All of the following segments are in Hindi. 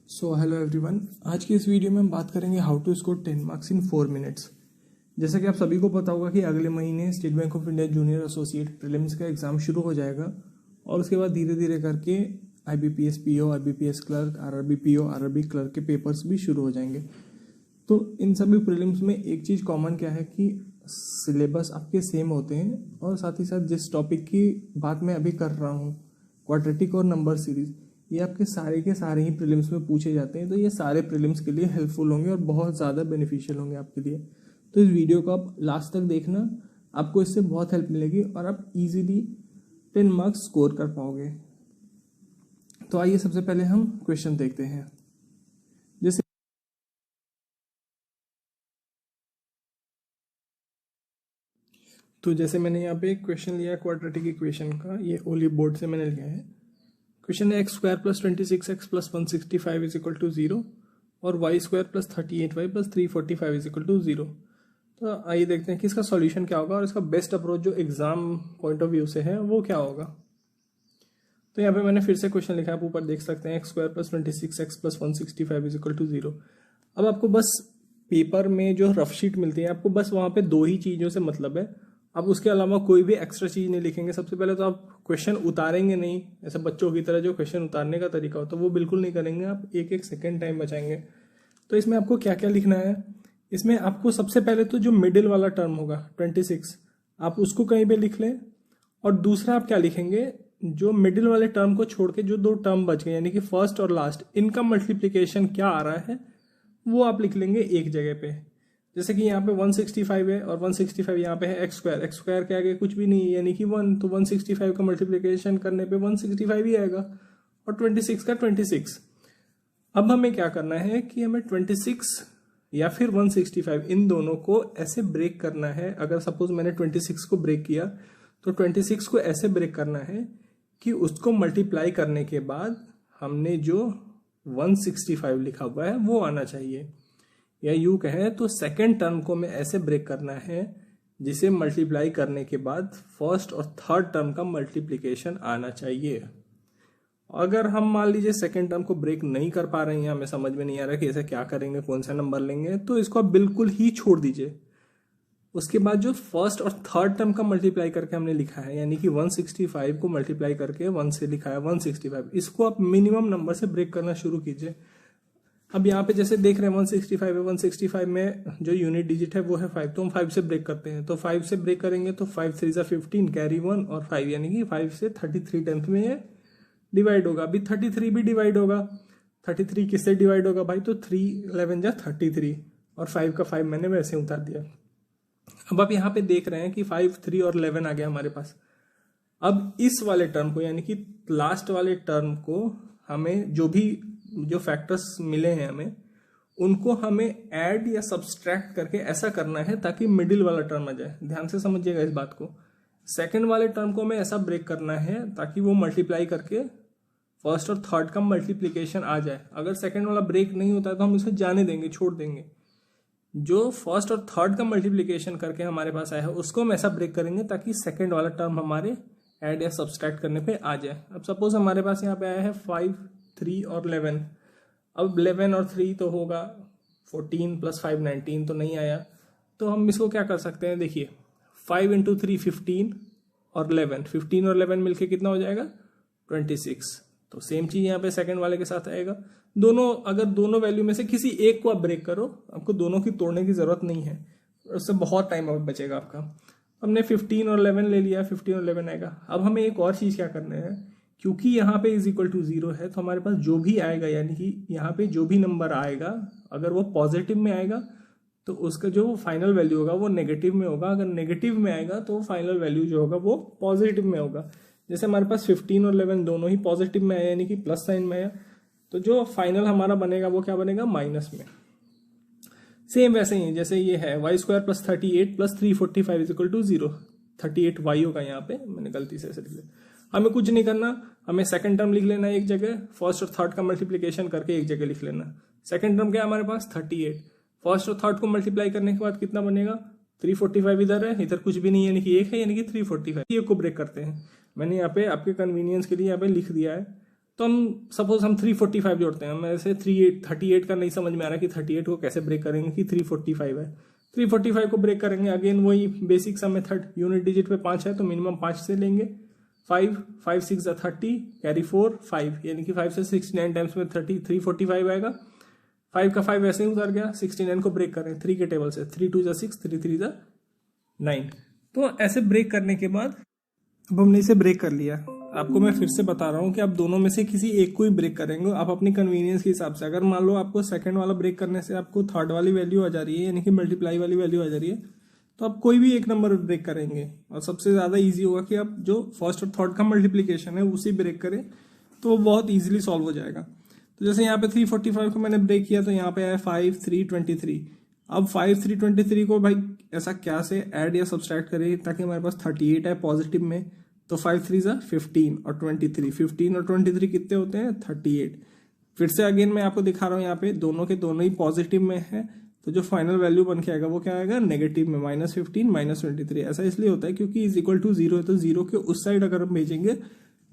Hello everyone. आज की इस वीडियो में हम बात करेंगे how to score 10 marks in 4 minutes. जैसा कि आप सभी को पता होगा कि अगले महीने state bank of India junior associate prelims का एग्जाम शुरू हो जाएगा और उसके बाद धीरे धीरे करके IBPS PO, IBPS clerk, RRB PO, RRB clerk के पेपर्स भी शुरू हो जाएंगे। तो इन सभी प्रीलिम्स में एक चीज़ कॉमन क्या है कि सिलेबस आपके सेम होते हैं और साथ ही साथ जिस टॉपिक की बात मैं अभी कर रहा हूँ, क्वाड्रेटिक और नंबर सीरीज, ये आपके सारे के सारे ही प्रीलिम्स में पूछे जाते हैं। तो ये सारे प्रीलिम्स के लिए हेल्पफुल होंगे और बहुत ज़्यादा बेनिफिशियल होंगे आपके लिए। तो इस वीडियो को आप लास्ट तक देखना, आपको इससे बहुत हेल्प मिलेगी और आप इजीली 10 मार्क्स स्कोर कर पाओगे। तो आइए सबसे पहले हम क्वेश्चन देखते हैं। जैसे मैंने यहाँ पे एक क्वेश्चन लिया है क्वाड्रेटिक इक्वेशन का, ये ओली बोर्ड से मैंने लिया है। क्वेश्चन है x² + 26x + 165 = 0 और y² + 38y + 345 = 0। तो आइए देखते हैं कि इसका सॉल्यूशन क्या होगा और इसका बेस्ट अप्रोच जो एग्जाम पॉइंट ऑफ व्यू से है वो क्या होगा। तो यहाँ पे मैंने फिर से क्वेश्चन लिखा है, आप ऊपर देख सकते हैं x² + 26x + 165 = 0। अब आपको बस पेपर में जो रफ शीट मिलती है, आपको बस वहाँ पे दो ही चीज़ों से मतलब है। आप उसके अलावा कोई भी एक्स्ट्रा चीज़ नहीं लिखेंगे। सबसे पहले तो आप क्वेश्चन उतारेंगे नहीं, ऐसे बच्चों की तरह जो क्वेश्चन उतारने का तरीका होता है वो बिल्कुल नहीं करेंगे। आप एक एक सेकेंड टाइम बचाएंगे। तो इसमें आपको क्या क्या लिखना है, इसमें आपको सबसे पहले तो जो मिडिल वाला टर्म होगा 26, आप उसको कहीं पे लिख लें। और दूसरा आप क्या लिखेंगे, जो मिडिल वाले टर्म को छोड़ के जो दो टर्म बच गए यानी कि फर्स्ट और लास्ट, इनका मल्टीप्लीकेशन क्या आ रहा है वो आप लिख लेंगे एक जगह पे। जैसे कि यहाँ पे 165 है और 165 यहाँ पे है x² के आगे कुछ भी नहीं है यानी कि 1, तो 165 का मल्टीप्लिकेशन करने पे 165 ही आएगा और 26 का 26। अब हमें क्या करना है कि हमें 26 या फिर 165 इन दोनों को ऐसे ब्रेक करना है। अगर सपोज मैंने 26 को ब्रेक किया तो 26 को ऐसे ब्रेक करना है कि उसको मल्टीप्लाई करने के बाद हमने जो 165 लिखा हुआ है वो आना चाहिए, या यूं कहें तो सेकेंड टर्म को हमें ऐसे ब्रेक करना है जिसे मल्टीप्लाई करने के बाद फर्स्ट और थर्ड टर्म का मल्टीप्लिकेशन आना चाहिए। अगर हम मान लीजिए सेकेंड टर्म को ब्रेक नहीं कर पा रहे हैं, हमें समझ में नहीं आ रहा कि ऐसे क्या करेंगे, कौन सा नंबर लेंगे, तो इसको आप बिल्कुल ही छोड़ दीजिए। उसके बाद जो फर्स्ट और थर्ड टर्म का मल्टीप्लाई करके हमने लिखा है यानी कि 165 को मल्टीप्लाई करके 1 से लिखा है 165, इसको आप मिनिमम नंबर से ब्रेक करना शुरू कीजिए। अब यहाँ पे जैसे देख रहे हैं 165 है, 165 में जो यूनिट डिजिट है वो है 5, तो हम 5 से ब्रेक करते हैं। तो 5 से ब्रेक करेंगे तो 5 3 सा 15, कैरी 1 और 5 यानी कि 5 से 33 टेंथ में ये डिवाइड होगा। अभी 33 भी डिवाइड होगा। 33 किससे डिवाइड होगा भाई, तो 3 11 जा 33 और 5 का 5 मैंने वैसे उतार दिया। अब आप यहाँ पे देख रहे हैं कि 5, 3 और 11 आ गया हमारे पास। अब इस वाले टर्म को यानी कि लास्ट वाले टर्म को हमें जो फैक्टर्स मिले हैं हमें उनको हमें ऐड या सब्सट्रैक्ट करके ऐसा करना है ताकि मिडिल वाला टर्म आ जाए। ध्यान से समझिएगा इस बात को। सेकंड वाले टर्म को हमें ऐसा ब्रेक करना है ताकि वो मल्टीप्लाई करके फर्स्ट और थर्ड का मल्टीप्लीकेशन आ जाए। अगर सेकंड वाला ब्रेक नहीं होता है तो हम इसे जाने देंगे, छोड़ देंगे। जो फर्स्ट और थर्ड का मल्टीप्लीकेशन करके हमारे पास आया है उसको हम ऐसा ब्रेक करेंगे ताकि सेकेंड वाला टर्म हमारे ऐड या सब्सट्रैक्ट करने पे आ जाए। अब सपोज हमारे पास यहाँ पे आया है 5, 3 और 11। अब 11 और 3 तो होगा 14 + 5 19, तो नहीं आया। तो हम इसको क्या कर सकते हैं, देखिए 5 × 3 15 और 11, 15 और 11 मिलके कितना हो जाएगा 26। तो सेम चीज यहाँ पे सेकंड वाले के साथ आएगा। अगर दोनों वैल्यू में से किसी एक को आप ब्रेक करो, आपको दोनों की तोड़ने की जरूरत नहीं है, उससे बहुत टाइम बचेगा आपका। हमने 15 और 11 ले लिया, 15 और 11 आएगा। अब हमें एक और चीज क्या करना है, क्योंकि यहाँ पे = 0 है तो हमारे पास जो भी आएगा यानी कि यहाँ पे जो भी नंबर आएगा अगर वो पॉजिटिव में आएगा तो उसका जो फाइनल वैल्यू होगा वो नेगेटिव में होगा। अगर नेगेटिव में आएगा तो फाइनल वैल्यू जो होगा वो पॉजिटिव में होगा। जैसे हमारे पास 15 और 11 दोनों ही पॉजिटिव में आया यानी कि प्लस साइन में आया, तो जो फाइनल हमारा बनेगा वो क्या बनेगा, माइनस में। सेम वैसे ही जैसे ये है y² + 38 + 345 = 0। 38 y होगा, यहाँ पे मैंने गलती से ऐसे लिख लिया। हमें कुछ नहीं करना, हमें सेकंड टर्म लिख लेना है एक जगह, फर्स्ट और थर्ड का मल्टीप्लिकेशन करके एक जगह लिख लेना। सेकंड टर्म क्या है हमारे पास 38, फर्स्ट और थर्ड को मल्टीप्लाई करने के बाद कितना बनेगा 345, इधर है, इधर कुछ भी नहीं है यानी कि 1 है यानी कि 345। ये को ब्रेक करते हैं। मैंने यहाँ पे आपके कन्वीनियंस के लिए यहाँ पे लिख दिया है तो हम सपोज हम 345 जोड़ते हैं, हमें ऐसे 38 का नहीं समझ में आ रहा कि 38 को कैसे ब्रेक करेंगे कि 345 है। 345 को ब्रेक करेंगे, अगेन वही बेसिक सा मेथड, यूनिट डिजिट पे 5 है तो मिनिमम 5 से लेंगे। 5 6 30 कैरी 4 5, यानी कि 5 से 69 टाइम्स में 345 आएगा। 5 का 5 ऐसे ही उतर गया, 69 को ब्रेक करें 3 के टेबल से, 3 2 6 3 3 9। तो ऐसे ब्रेक करने के बाद अब हमने इसे ब्रेक कर लिया। आपको मैं फिर से बता रहा हूँ कि आप दोनों में से किसी एक को ही ब्रेक करेंगे, आप अपनी कन्वीनियंस के हिसाब से। अगर मान लो आपको सेकंड वाला ब्रेक करने से आपको थर्ड वाली वैल्यू आ जा रही है, यानी कि मल्टीप्लाई वाली वैल्यू आ जा रही है, तो आप कोई भी एक नंबर ब्रेक करेंगे। और सबसे ज्यादा इजी होगा कि आप जो फर्स्ट और थर्ड का मल्टीप्लीकेशन है उसी ब्रेक करें, तो वो बहुत ईजिली सॉल्व हो जाएगा। तो जैसे यहाँ पे 345 को मैंने ब्रेक किया तो यहाँ पे आया 5 3 23। अब 5 3 23 को भाई ऐसा क्या से ऐड या सब्सट्रैक्ट करें ताकि हमारे पास 38 है पॉजिटिव में। तो 5 3 15 और 23, 15 और 23 कितने होते हैं 38। फिर से अगेन मैं आपको दिखा रहा हूँ, यहाँ पे दोनों के दोनों ही पॉजिटिव में है, तो जो फाइनल वैल्यू बन के आएगा वो क्या आएगा नेगेटिव में, -15 -23। ऐसा इसलिए होता है क्योंकि इज इक्वल टू 0 है, तो 0 के उस साइड अगर हम भेजेंगे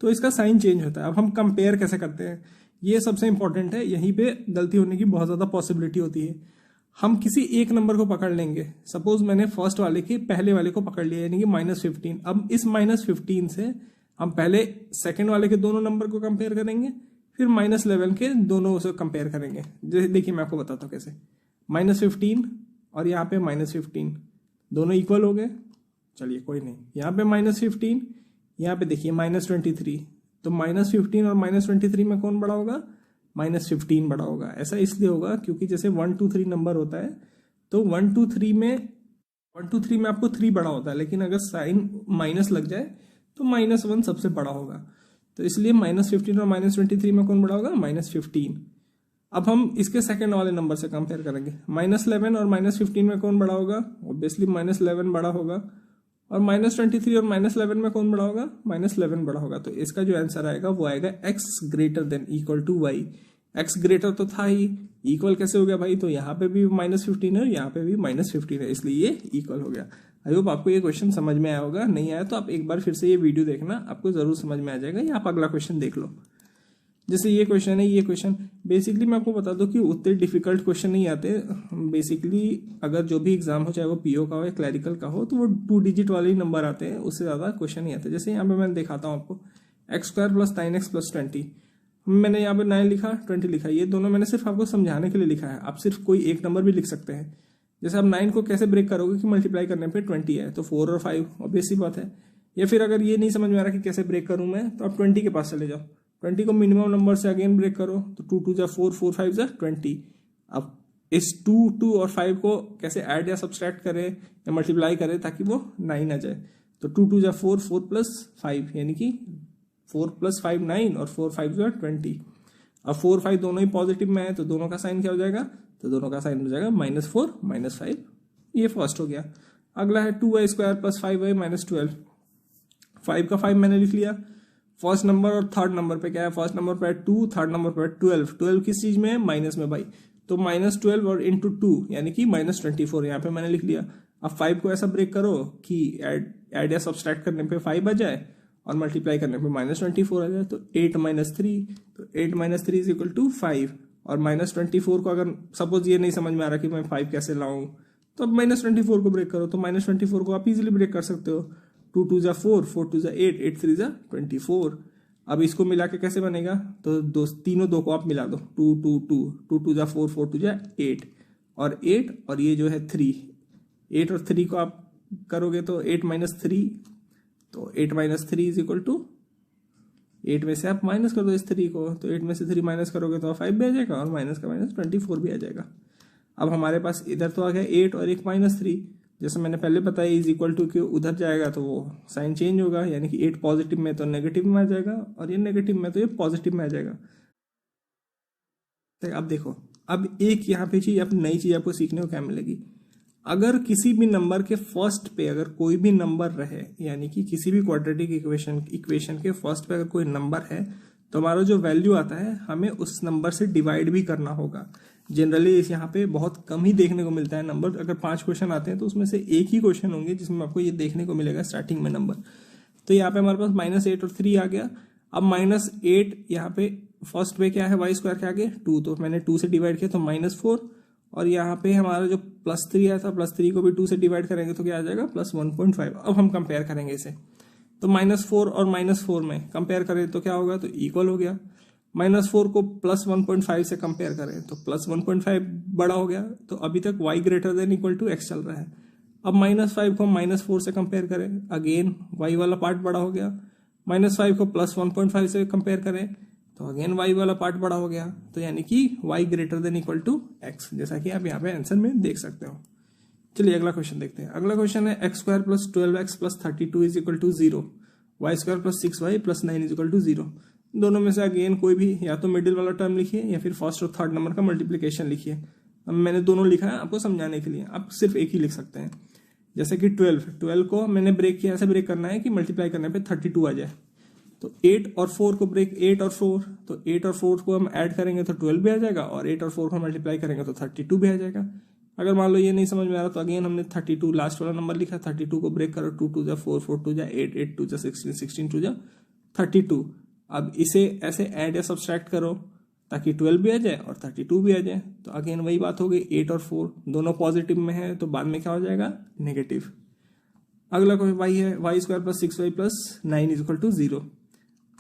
तो इसका साइन चेंज होता है। अब हम कंपेयर कैसे करते हैं, ये सबसे इंपॉर्टेंट है, यहीं पे गलती होने की बहुत ज्यादा पॉसिबिलिटी होती है। हम किसी एक नंबर को पकड़ लेंगे, सपोज मैंने फर्स्ट वाले के पहले वाले को पकड़ लिया यानी कि -15। अब इस -15 से हम पहले सेकंड वाले के दोनों नंबर को कंपेयर करेंगे, फिर -11 के दोनों से कंपेयर करेंगे। देखिए मैं आपको बताता हूँ कैसे। -15 और यहाँ पे -15 दोनों इक्वल हो गए, चलिए कोई नहीं। यहाँ पे -15, यहाँ पे देखिए -23, तो -15 और -23 में कौन बड़ा होगा, -15 बड़ा होगा। ऐसा इसलिए होगा क्योंकि जैसे 1 2 3 नंबर होता है, तो 1 2 3 में आपको 3 बड़ा होता है, लेकिन अगर साइन माइनस लग जाए तो -1 सबसे बड़ा होगा। तो इसलिए -15 और -23 में कौन बड़ा होगा, -15। अब हम इसके सेकंड वाले नंबर से कंपेयर करेंगे, -11 और -15 में कौन बड़ा होगा, ऑब्वियसली -11 बड़ा होगा। और -23 और -11 में कौन बड़ा होगा, -11 बड़ा होगा। तो इसका जो आंसर आएगा वो आएगा x greater than equal to y। x greater तो था ही, इक्वल कैसे हो गया भाई, तो यहाँ पे भी -15 है, यहाँ पे भी -15 है, इसलिए ये इक्वल हो गया। आई होप आपको ये क्वेश्चन समझ में आया होगा, नहीं आया तो आप एक बार फिर से ये वीडियो देखना, आपको जरूर समझ में आ जाएगा, या आप अगला क्वेश्चन देख लो। जैसे ये क्वेश्चन है, ये क्वेश्चन बेसिकली मैं आपको बता दूं कि उतने डिफिकल्ट क्वेश्चन नहीं आते। बेसिकली अगर जो भी एग्जाम हो, चाहे वो पीओ का हो या क्लैरिकल का हो, तो वो 2 डिजिट वाले ही नंबर आते हैं, उससे ज्यादा क्वेश्चन नहीं आते। जैसे यहाँ पे मैं दिखाता हूँ आपको, x² + 9x + 20। मैंने यहाँ पे 9 लिखा, 20 लिखा, ये दोनों मैंने सिर्फ आपको समझाने के लिए लिखा है। आप सिर्फ कोई एक नंबर भी लिख सकते हैं। जैसे आप 9 को कैसे ब्रेक करोगे कि मल्टीप्लाई करने पे 20 है, तो 4 और 5 ऑब्वियस सी बात है। या फिर अगर ये नहीं समझ में आ रहा कि कैसे ब्रेक करूं मैं, तो आप 20 के पास चले जाओ, 20 को मिनिमम नंबर से अगेन ब्रेक करो, तो 2 2 जा 4 4 5 जा 20। अब इस 2 2 और 5 को कैसे ऐड या सब्सट्रैक्ट करें या मल्टीप्लाई करें ताकि वो 9 आ जाए, तो 2 2 जा 4 4 + 5 यानी कि 4 + 5 9 और 4 5 जा 20। अब 4 5 दोनों ही पॉजिटिव में है, तो दोनों का साइन क्या हो जाएगा, तो दोनों का साइन हो जाएगा -4 -5। ये फर्स्ट हो गया। अगला है 2y² + 5y - 12। 5 का 5 मैंने लिख लिया। फर्स्ट नंबर और थर्ड नंबर पे क्या है, फर्स्ट नंबर पे 2, थर्ड नंबर पे 12। 12 किस चीज में है, माइनस में भाई, तो -12 और इंटू 2 यानी कि -24 यहाँ पे मैंने लिख लिया। अब 5 को ऐसा ब्रेक करो कि ऐड या सब्सट्रैक्ट करने पे 5 आ जाए और मल्टीप्लाई करने पे -24 आ जाए, तो 8 - 3, तो 8 - 3 = 5। और -24 को अगर सपोज ये नहीं समझ में आ रहा कि मैं 5 कैसे लाऊं, तो अब -24 को ब्रेक करो, तो -24 को आप इजीली ब्रेक कर सकते हो। 2 2 जा 4 4 2 जा 8 8 3 जा 24। अब इसको मिला के कैसे बनेगा, तो तीनों दो को आप मिला दो, 2 2 2 2 2 जा 4 4 2 जा 8 और 8 और ये जो है 3, 8 और 3 को आप करोगे तो 8 - 3, तो 8 - 3 = 8 में से आप माइनस कर दो इस 3 को, तो 8 में से 3 माइनस करोगे तो 5 भी आ जाएगा और माइनस का माइनस 24 भी आ जाएगा। अब हमारे पास इधर तो आ गया 8 और एक -3, जैसे मैंने पहले बताया इज इक्वल टू कि उधर जाएगा तो वो साइन चेंज होगा, यानी कि 8 पॉजिटिव में तो नेगेटिव में आ जाएगा और ये नेगेटिव में तो ये पॉजिटिव में आ जाएगा। अब देखो, अब एक यहाँ पे चीज, अब नई चीज आपको सीखने को क्या मिलेगी, अगर किसी भी नंबर के फर्स्ट पे अगर कोई भी नंबर रहे, यानी कि किसी भी क्वाड्रेटिक इक्वेशन के फर्स्ट पे अगर कोई नंबर है, तो हमारा जो वैल्यू आता है हमें उस नंबर से डिवाइड भी करना होगा। जनरली इस यहाँ पे बहुत कम ही देखने को मिलता है नंबर। अगर 5 क्वेश्चन आते हैं तो उसमें से एक ही क्वेश्चन होंगे जिसमें आपको ये देखने को मिलेगा स्टार्टिंग में नंबर। तो यहाँ पे हमारे पास -8 और 3 आ गया। अब -8 यहाँ पे फर्स्ट पे क्या है, वाई स्क्वायर के आगे 2, तो मैंने 2 से डिवाइड किया तो -4, और यहाँ पे हमारा जो +3 आया था, +3 को भी 2 से डिवाइड करेंगे तो क्या आ जाएगा +1.5। अब हम कंपेयर करेंगे इसे, तो -4 और -4 में कंपेयर करें तो क्या होगा, तो इक्वल हो गया। -4 को +1.5 से कंपेयर करें तो +1.5 बड़ा हो गया, तो अभी तक y greater than equal to x चल रहा है। अब -5 को -4 से कंपेयर करें, अगेन y वाला पार्ट बड़ा हो गया। -5 को +1.5 से कंपेयर करें तो अगेन y वाला पार्ट बड़ा हो गया, तो यानी कि y greater than equal to x, जैसा कि आप यहाँ पे आंसर में देख सकते हो। चलिए अगला क्वेश्चन देखते हैं। अगला क्वेश्चन है x² + 12x + 32 is equal to 0, y² + 6y + 9 is equal to 0। दोनों में से अगेन कोई भी या तो मिडिल वाला टर्म लिखिए या फिर फर्स्ट और थर्ड नंबर का मल्टीप्लीकेशन लिखिए। अब मैंने दोनों लिखा है आपको समझाने के लिए, आप सिर्फ एक ही लिख सकते हैं। जैसे कि 12 को मैंने ब्रेक किया, ऐसे ब्रेक करना है कि मल्टीप्लाई करने पे 32 आ जाए। तो 8 और 4 को ब्रेक, 8 और 4, तो 8 और 4 को हम ऐड करेंगे तो 12 भी आ जाएगा, और 8 और 4 को मल्टीप्लाई करेंगे तो 32 भी आ जाएगा। अगर मान लो ये नहीं समझ में आ रहा तो अगेन हमने 32 लास्ट वाला नंबर लिखा, 32 को ब्रेक करो, 2 2 जा 4, 4 2 जा 8, 8 2 जा 16, 16 2 जा 32। अब इसे ऐसे ऐड या सब्सट्रैक्ट करो ताकि 12 भी आ जाए और 32 भी आ जाए, तो अगेन वही बात हो गई, 8 और 4 दोनों पॉजिटिव में है, तो बाद में क्या हो जाएगा, नेगेटिव। अगला कोई y है, y² + 6y + 9 is equal to 0।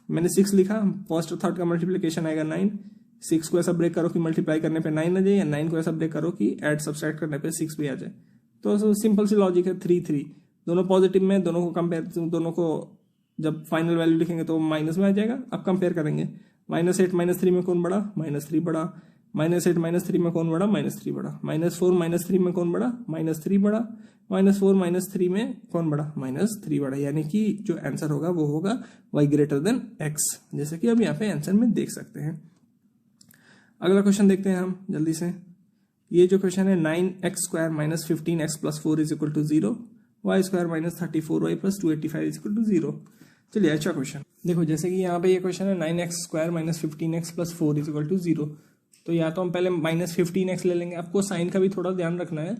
मैंने 6 लिखा, फर्स्ट और थर्ड का मल्टीप्लीकेशन आएगा 9। 6 को ऐसा ब्रेक करो कि मल्टीप्लाई करने पे 9 आ जाए, या 9 को ऐसा ब्रेक करो कि ऐड सब्सट्रैक्ट करने पे 6 भी आ जाए। तो सिंपल सी लॉजिक है, 3 3 दोनों पॉजिटिव में, दोनों को कंपेयर, दोनों को जब फाइनल वैल्यू लिखेंगे तो माइनस में आ जाएगा। अब कंपेयर करेंगे, -8 -3 में कौन बड़ा, -3 बड़ा। -8 -3 में कौन बड़ा, -3 बड़ा। -4 -3 में कौन बड़ा, -3 बड़ा। -4 -3 में कौन बड़ा, -3 बड़ा। यानी कि जो आंसर होगा वो होगा y ग्रेटर देन x, जैसे कि अब यहाँ पे आंसर में देख सकते हैं। अगला क्वेश्चन देखते हैं हम जल्दी से। ये जो क्वेश्चन है, 9x² - 15x + 4 is equal to 0, y² - 34y + 285 is equal to 0। चलिए अच्छा क्वेश्चन देखो, जैसे कि यहाँ पे ये क्वेश्चन है 9x² - 15x + 4 is equal to 0। तो या तो हम पहले -15x ले लेंगे। आपको साइन का भी थोड़ा ध्यान रखना है,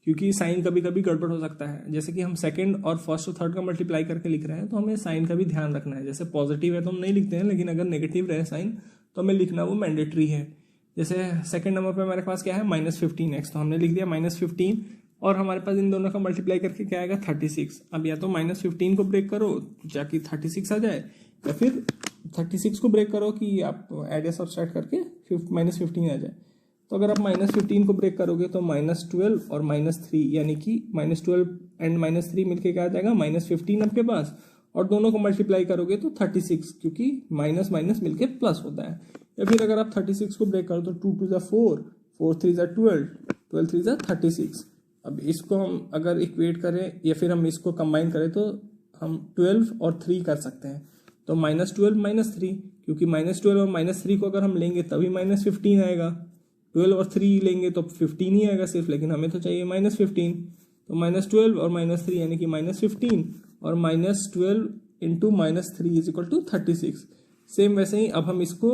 क्योंकि साइन कभी कभी गड़बड़ हो सकता है। जैसे कि हम सेकंड और फर्स्ट और थर्ड का मल्टीप्लाई करके लिख रहे हैं, तो हमें साइन का भी ध्यान रखना है। जैसे पॉजिटिव है तो हम नहीं लिखते हैं, लेकिन अगर नेगेटिव रहे साइन तो हमें लिखना वो मैंडेटरी है। जैसे सेकंड नंबर पे हमारे पास क्या है, -15x, तो हमने लिख दिया -15, और हमारे पास इन दोनों का मल्टीप्लाई करके क्या आएगा, 36। अब या तो -15 को ब्रेक करो जाकि 36 आ जाए, या फिर 36 को ब्रेक करो कि आप ऐड या सब्सट्रैक्ट करके -15 आ जाए। तो अगर आप -15 को ब्रेक करोगे तो -12 और -3, यानी कि -12 एंड -3 मिलके क्या आ जाएगा, -15 आपके पास, और दोनों को मल्टीप्लाई करोगे तो 36, क्योंकि माइनस माइनस मिलके प्लस होता है। या फिर अगर आप 36 को ब्रेक करो तो 2 2 जा 4, 4 3 जा 12, 12 3 जा 36। अब इसको हम अगर इक्वेट करें या फिर हम इसको कंबाइन करें तो हम 12 और 3 कर सकते हैं। तो -12 -3, क्योंकि -12 और -3 को अगर हम लेंगे तभी -15 आएगा। 12 और 3 लेंगे तो 15 ही आएगा सिर्फ, लेकिन हमें तो चाहिए -15। तो -12 और -3 यानी कि -15, और -12 into -3 is equal to 36। Same वैसे ही अब हम इसको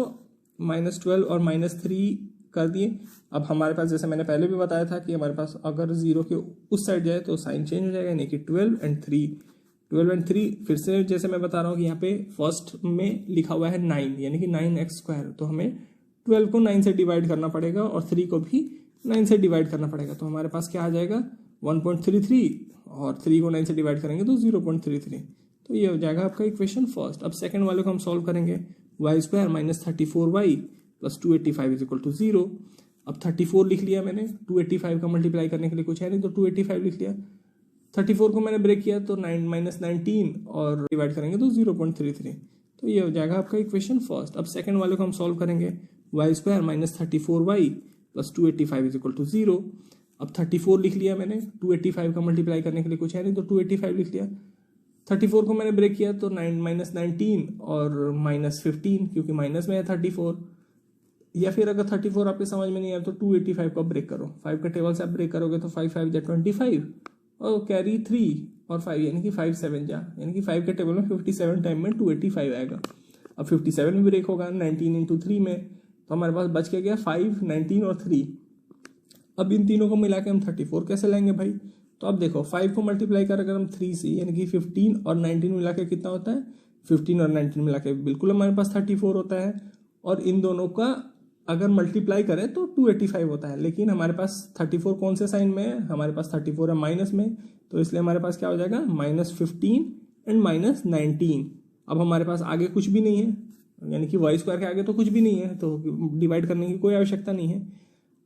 -12 और -3 कर दिए। अब हमारे पास, जैसे मैंने पहले भी बताया था कि हमारे पास अगर 0 के उस साइड जाए तो साइन चेंज हो जाएगा, यानी कि 12 एंड 3। फिर से जैसे मैं बता रहा हूँ कि यहाँ पे फर्स्ट में लिखा हुआ है 9, यानी कि 9x², तो हमें 12 को 9 से डिवाइड करना पड़ेगा और 3 को भी 9 से डिवाइड करना पड़ेगा। तो हमारे पास क्या आ जाएगा, 1.33, और 3 को 9 से डिवाइड करेंगे तो 0.33। तो ये हो जाएगा आपका इक्वेशन फर्स्ट। अब सेकंड वाले को हम सॉल्व करेंगे, y² - 34y + 285 is equal to 0। अब 34 लिख लिया मैंने, 285 का मल्टीप्लाई करने के लिए कुछ है नहीं तो 285 लिख लिया। 34 को मैंने ब्रेक किया तो 9 - 19 और डिवाइड करेंगे तो 0.33। तो ये हो जाएगा आपका इक्वेशन फर्स्ट। अब सेकंड वाले को हम सॉल्व करेंगे, y² - 34y + 285 is equal to 0। अब 34 लिख लिया मैंने, 285 का मल्टीप्लाई करने के लिए कुछ है नहीं तो 285 लिख लिया। 34 को मैंने ब्रेक किया तो 9 - 19 और -15, क्योंकि माइनस में है 34। या फिर अगर 34 आपके समझ में नहीं आया तो 285 को ब्रेक करो, 5 का टेबल से आप ब्रेक करोगे तो 5 5 जा 25, और कैरी 3 और 5 यानी कि 5 7 जा, यानी कि 5 के टेबल में 57 टाइम में 285 आएगा। अब 57 में ब्रेक होगा 19 इंटू 3 में, तो हमारे पास बच के गया 5, 19 और 3। अब इन तीनों को मिला के हम 34 कैसे लाएंगे भाई, तो अब देखो 5 को मल्टीप्लाई कर अगर हम 3 से, यानी कि 15 और 19 मिला के कितना होता है 15 और 19 मिला के बिल्कुल हमारे पास 34 होता है, और इन दोनों का अगर मल्टीप्लाई करें तो 285 होता है। लेकिन हमारे पास 34 कौन से साइन में है, हमारे पास 34 है माइनस में, तो इसलिए हमारे पास क्या हो जाएगा -15 एंड -19। अब हमारे पास आगे कुछ भी नहीं है, यानी कि वाई स्क्वायर के आगे तो कुछ भी नहीं है, तो डिवाइड करने की कोई आवश्यकता नहीं है।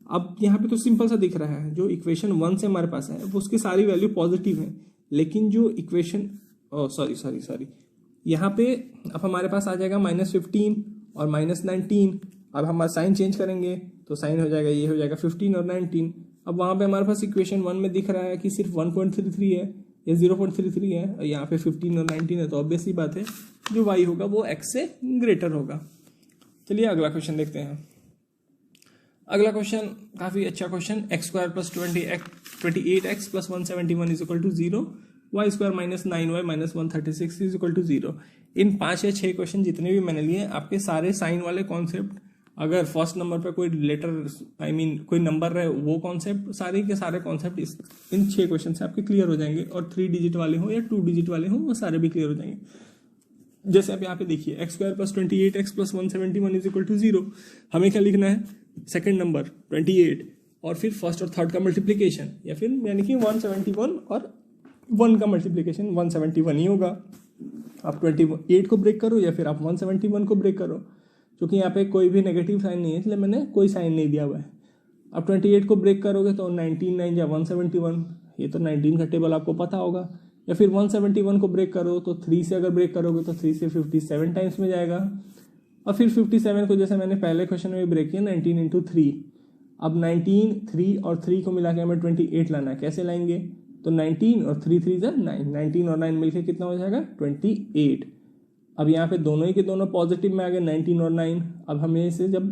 अब यहाँ पे तो सिंपल सा दिख रहा है, जो इक्वेशन 1 से हमारे पास है वो उसकी सारी वैल्यू पॉजिटिव है, लेकिन जो इक्वेशन सॉरी यहाँ पे अब हमारे पास आ जाएगा -15 और -19। अब हमारा साइन चेंज करेंगे तो साइन हो जाएगा, ये हो जाएगा 15 और 19। अब वहाँ पे हमारे पास इक्वेशन 1 में दिख रहा है कि सिर्फ 1.33 है या 0.33 है, और यहाँ पे 15 और 19 है, तो ऑब्वियस ही बात है जो y होगा वो x से ग्रेटर होगा। चलिए अगला क्वेश्चन देखते हैं। अगला क्वेश्चन काफी अच्छा question, x² + 28x + 171 = 0, y² - 9y - 136 = 0। इन 5 या 6 क्वेश्चन जितने भी मैंने लिए आपके सारे साइन वाले कॉन्सेप्ट, अगर फर्स्ट नंबर पे कोई लेटर कोई नंबर रहे वो कॉन्सेप्ट, सारे के सारे कॉन्सेप्ट इन 6 क्वेश्चन से आपके क्लियर हो जाएंगे, और 3 डिजिट वाले हो या 2 डिजिट वाले हो वो सारे भी क्लियर हो जाएंगे। जैसे आप यहाँ पे देखिए x² + 28x + 171 = 0, हमें क्या लिखना है, सेकंड नंबर 28 और फिर फर्स्ट और थर्ड का मल्टीप्लीकेशन, या फिर यानी कि 171 और 1 का मल्टीप्लीकेशन 171 ही होगा। आप 28 को ब्रेक करो या फिर आप 171 को ब्रेक करो, क्योंकि यहाँ पे कोई भी नेगेटिव साइन नहीं है इसलिए मैंने कोई साइन नहीं दिया हुआ है। अब 28 को ब्रेक करोगे तो 19 9 या 171, ये तो 19 का टेबल आपको पता होगा, या फिर 171 को ब्रेक करो तो 3 से अगर ब्रेक करोगे तो 3 से 57 टाइम्स में जाएगा, और फिर 57 को जैसे मैंने पहले क्वेश्चन में ब्रेक किया 19 × 3। अब 19, 3 और 3 को मिला के हमें 28 लाना है, कैसे लाएंगे, तो 19 और 3 3 = 9, 19 और 9 मिलके कितना हो जाएगा 28। अब यहाँ पे दोनों ही के दोनों पॉजिटिव में आ गए 19 और 9। अब हमें इसे जब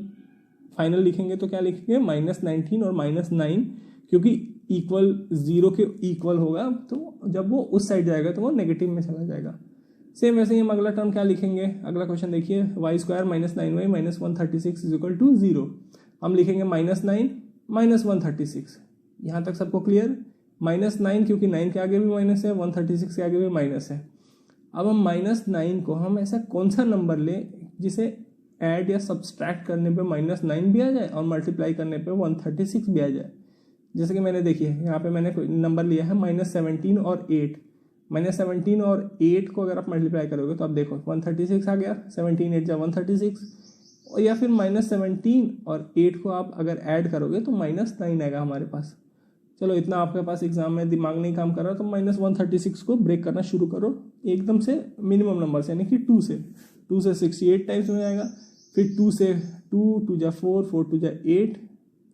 फाइनल लिखेंगे तो क्या लिखेंगे -19 और -9, क्योंकि इक्वल 0 के इक्वल होगा, तो जब वो उस साइड जाएगा तो वो नेगेटिव में चला जाएगा। सेम वैसे ही हम अगला टर्म क्या लिखेंगे, अगला क्वेश्चन देखिए, y² - 9y - 136 = 0। हम लिखेंगे -9 - 136। यहाँ तक सबको क्लियर, -9 क्योंकि 9 के आगे भी माइनस है, 136 के आगे भी माइनस है। अब हम -9 को हम ऐसा कौन सा नंबर ले जिसे ऐड या सब्सट्रैक्ट करने पे -9 भी आ जाए और मल्टीप्लाई करने पे 136 भी आ जाए। जैसे कि मैंने देखिए यहाँ पे मैंने नंबर लिया है -17 और 8। -17 और 8 को अगर आप मल्टीप्लाई करोगे तो आप देखो 136 आ गया, 17 8 = 136, और या फिर -17 और 8 को आप अगर ऐड करोगे तो -9 आएगा हमारे पास। चलो इतना आपके पास एग्जाम में दिमाग नहीं काम कर रहा तो -136 को ब्रेक करना शुरू करो एकदम से मिनिमम नंबर से, यानी कि 2 से 68 टाइम्स में जाएगा, फिर 2 से 2 2 × 4 4 2 × 8,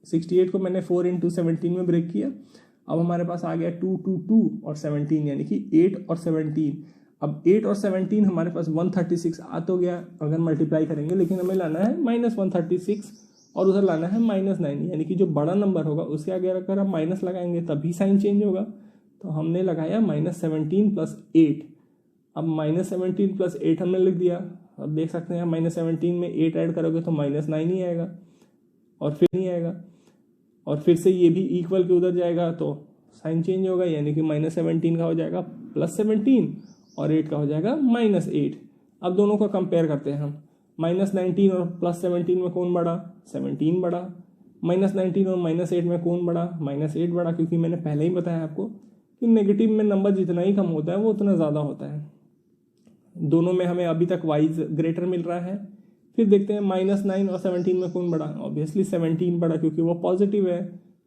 68 को मैंने 4 × 17 में ब्रेक किया। अब हमारे पास आ गया 2 2 2 और 17, यानी कि 8 और 17। अब 8 और 17 हमारे पास 136 आ तो गया अगर मल्टीप्लाई करेंगे, लेकिन हमें लाना है -136 और उधर लाना है -9, यानी कि जो बड़ा नंबर होगा उसके आगे अगर आप माइनस लगाएंगे तभी साइन चेंज होगा। तो हमने लगाया -17 + 8। अब -17 + 8 हमने लिख दिया। अब देख सकते हैं -17 में 8 ऐड करोगे तो -9 ही आएगा, और फिर नहीं आएगा, और फिर से ये भी इक्वल के उधर जाएगा तो साइन चेंज होगा, यानी कि -17 का हो जाएगा +17 और 8 का हो जाएगा -8। अब दोनों का कंपेयर करते हैं हम, -19 और +17 में कौन बड़ा, 17 बड़ा। -19 और -8 में कौन बड़ा, -8 बड़ा, क्योंकि मैंने पहले ही बताया आपको कि नेगेटिव में नंबर जितना ही कम होता है वो उतना ज़्यादा होता है। दोनों में हमें अभी तक y ग्रेटर मिल रहा है। फिर देखते हैं -9 और 17 में कौन बड़ा, ऑब्वियसली 17 बड़ा क्योंकि वो पॉजिटिव है।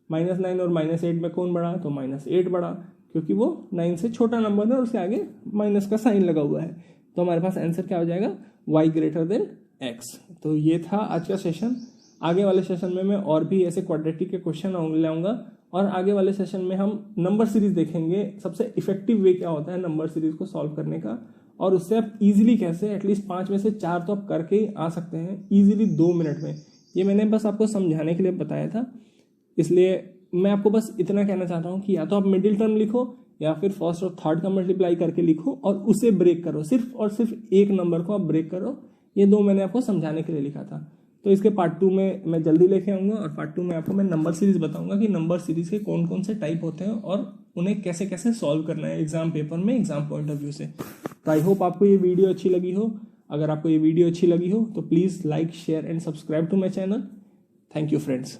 -9 और -8 में कौन बड़ा, तो -8 बड़ा क्योंकि वो 9 से छोटा नंबर है और उसके आगे माइनस का साइन लगा हुआ है। तो हमारे पास आंसर क्या हो जाएगा, y > x। तो ये था आज का सेशन। आगे वाले सेशन में मैं और भी ऐसे क्वाड्रेटिक के क्वेश्चन लाऊंगा, और आगे वाले सेशन में हम नंबर सीरीज देखेंगे, सबसे इफेक्टिव वे क्या होता है नंबर सीरीज को सॉल्व करने का, और उससे आप इजीली कैसे एटलीस्ट 5 में से 4 तो आप करके ही आ सकते हैं इजीली 2 मिनट में। ये मैंने बस आपको समझाने के लिए बताया था, इसलिए मैं आपको बस इतना कहना चाहता हूँ कि या तो आप मिडिल टर्म लिखो या फिर फर्स्ट और थर्ड का मल्टीप्लाई करके लिखो और उसे ब्रेक करो, सिर्फ और सिर्फ एक नंबर को आप ब्रेक करो। ये 2 मैंने आपको समझाने के लिए लिखा था। तो इसके पार्ट 2 में मैं जल्दी लेके आऊँगा, और पार्ट 2 में आपको मैं नंबर सीरीज बताऊँगा कि नंबर सीरीज के कौन कौन से टाइप होते हैं और उन्हें कैसे कैसे सॉल्व करना है एग्जाम पेपर में, एग्जाम पॉइंट ऑफ व्यू से। तो आई होप आपको ये वीडियो अच्छी लगी हो। अगर आपको ये वीडियो अच्छी लगी हो तो please like, share and subscribe to my channel. Thank you friends.